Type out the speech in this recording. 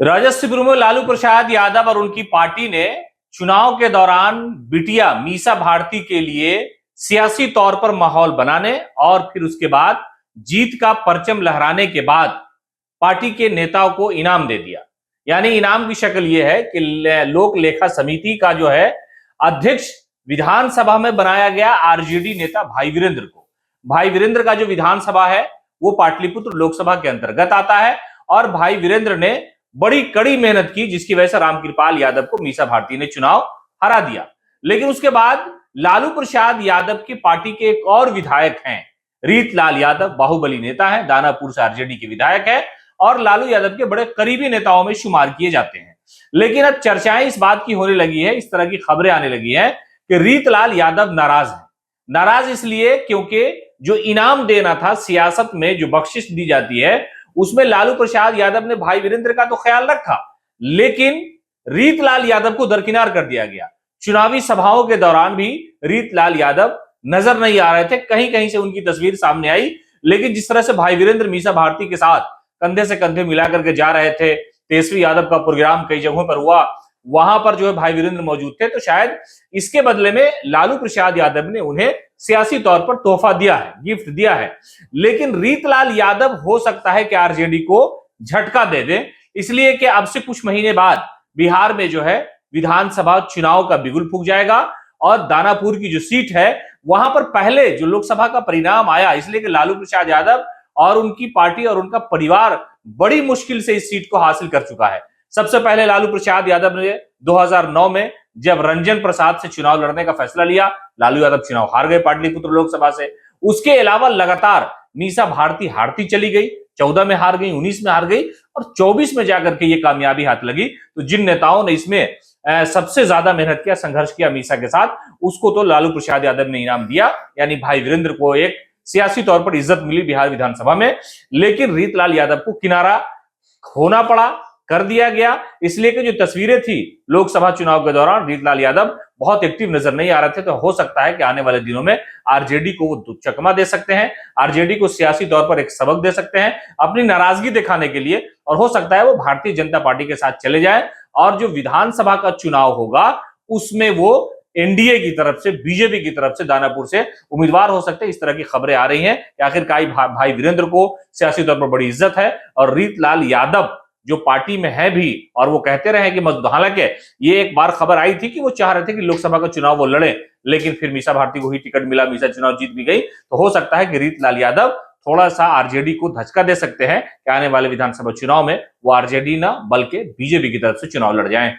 राजस्व में लालू प्रसाद यादव और उनकी पार्टी ने चुनाव के दौरान बिटिया मीसा भारती के लिए सियासी तौर पर माहौल बनाने और फिर उसके बाद जीत का परचम लहराने के बाद पार्टी के नेताओं को इनाम दे दिया। यानी इनाम की शक्ल यह है कि लोक लेखा समिति का जो है अध्यक्ष विधानसभा में बनाया गया आरजेडी नेता भाई वीरेंद्र को। भाई वीरेंद्र का जो विधानसभा है वो पाटलिपुत्र लोकसभा के अंतर्गत आता है और भाई वीरेंद्र ने बड़ी कड़ी मेहनत की, जिसकी वजह से रामकृपाल यादव को मीसा भारती ने चुनाव हरा दिया। लेकिन उसके बाद लालू प्रसाद यादव की पार्टी के एक और विधायक हैं, रीतलाल यादव, बाहुबली नेता है, दानापुर से आरजेडी के विधायक है और लालू यादव के बड़े करीबी नेताओं में शुमार किए जाते हैं। लेकिन अब चर्चाएं इस बात की होने लगी है, इस तरह की खबरें आने लगी हैं कि रीतलाल यादव नाराज है। नाराज इसलिए क्योंकि जो इनाम देना था, सियासत में जो बख्शिश दी जाती है, उसमें लालू प्रसाद यादव ने भाई वीरेंद्र का तो ख्याल रखा, लेकिन रीतलाल यादव को दरकिनार कर दिया गया। चुनावी सभाओं के दौरान भी रीतलाल यादव नजर नहीं आ रहे थे, कहीं कहीं से उनकी तस्वीर सामने आई। लेकिन जिस तरह से भाई वीरेंद्र मीसा भारती के साथ कंधे से कंधे मिलाकर के जा रहे थे, तेजस्वी यादव का प्रोग्राम कई जगहों पर हुआ, वहां पर जो है भाई वीरेंद्र मौजूद थे, तो शायद इसके बदले में लालू प्रसाद यादव ने उन्हें सियासी तौर पर तोहफा दिया है, गिफ्ट दिया है। लेकिन रीतलाल यादव हो सकता है कि आरजेडी को झटका दे दे, इसलिए कि अब से कुछ महीने बाद बिहार में जो है विधानसभा चुनाव का बिगुल फूंक जाएगा और दानापुर की जो सीट है वहां पर पहले जो लोकसभा का परिणाम आया, इसलिए कि लालू प्रसाद यादव और उनकी पार्टी और उनका परिवार बड़ी मुश्किल से इस सीट को हासिल कर चुका है। सबसे पहले लालू प्रसाद यादव ने 2009 में जब रंजन प्रसाद से चुनाव लड़ने का फैसला लिया, लालू यादव चुनाव हार गए पाटलिपुत्र लोकसभा से। उसके अलावा लगातार मीसा भारती हारती चली गई, 14 में हार गई, 19 में हार गई और 24 में जाकर के ये कामयाबी हाथ लगी। तो जिन नेताओं ने इसमें सबसे ज्यादा मेहनत किया, संघर्ष किया मीसा के साथ, उसको तो लालू प्रसाद यादव ने इनाम दिया, यानी भाई वीरेंद्र को एक सियासी तौर पर इज्जत मिली बिहार विधानसभा में। लेकिन रीतलाल यादव को किनारा होना पड़ा, कर दिया गया, इसलिए कि जो तस्वीरें थी लोकसभा चुनाव के दौरान रीतलाल यादव बहुत एक्टिव नजर नहीं आ रहे थे। तो हो सकता है कि आने वाले दिनों में आरजेडी को वो चकमा दे सकते हैं, आरजेडी को सियासी तौर पर एक सबक दे सकते हैं अपनी नाराजगी दिखाने के लिए, और हो सकता है वो भारतीय जनता पार्टी के साथ चले जाएं और जो विधानसभा का चुनाव होगा उसमें वो एनडीए की तरफ से, बीजेपी की तरफ से, दानापुर से उम्मीदवार हो सकते हैं। इस तरह की खबरें आ रही हैं कि आखिरकार भाई वीरेंद्र को सियासी तौर पर बड़ी इज्जत है और रीतलाल यादव जो पार्टी में है भी, और वो कहते रहे कि मजदूर, हालांकि ये एक बार खबर आई थी कि वो चाह रहे थे कि लोकसभा का चुनाव वो लड़े, लेकिन फिर मीसा भारती को ही टिकट मिला, मीसा चुनाव जीत भी गई। तो हो सकता है कि रीतलाल यादव थोड़ा सा आरजेडी को धचका दे सकते हैं कि आने वाले विधानसभा चुनाव में वो आरजेडी ना बल्कि बीजेपी की तरफ से चुनाव लड़ जाएं।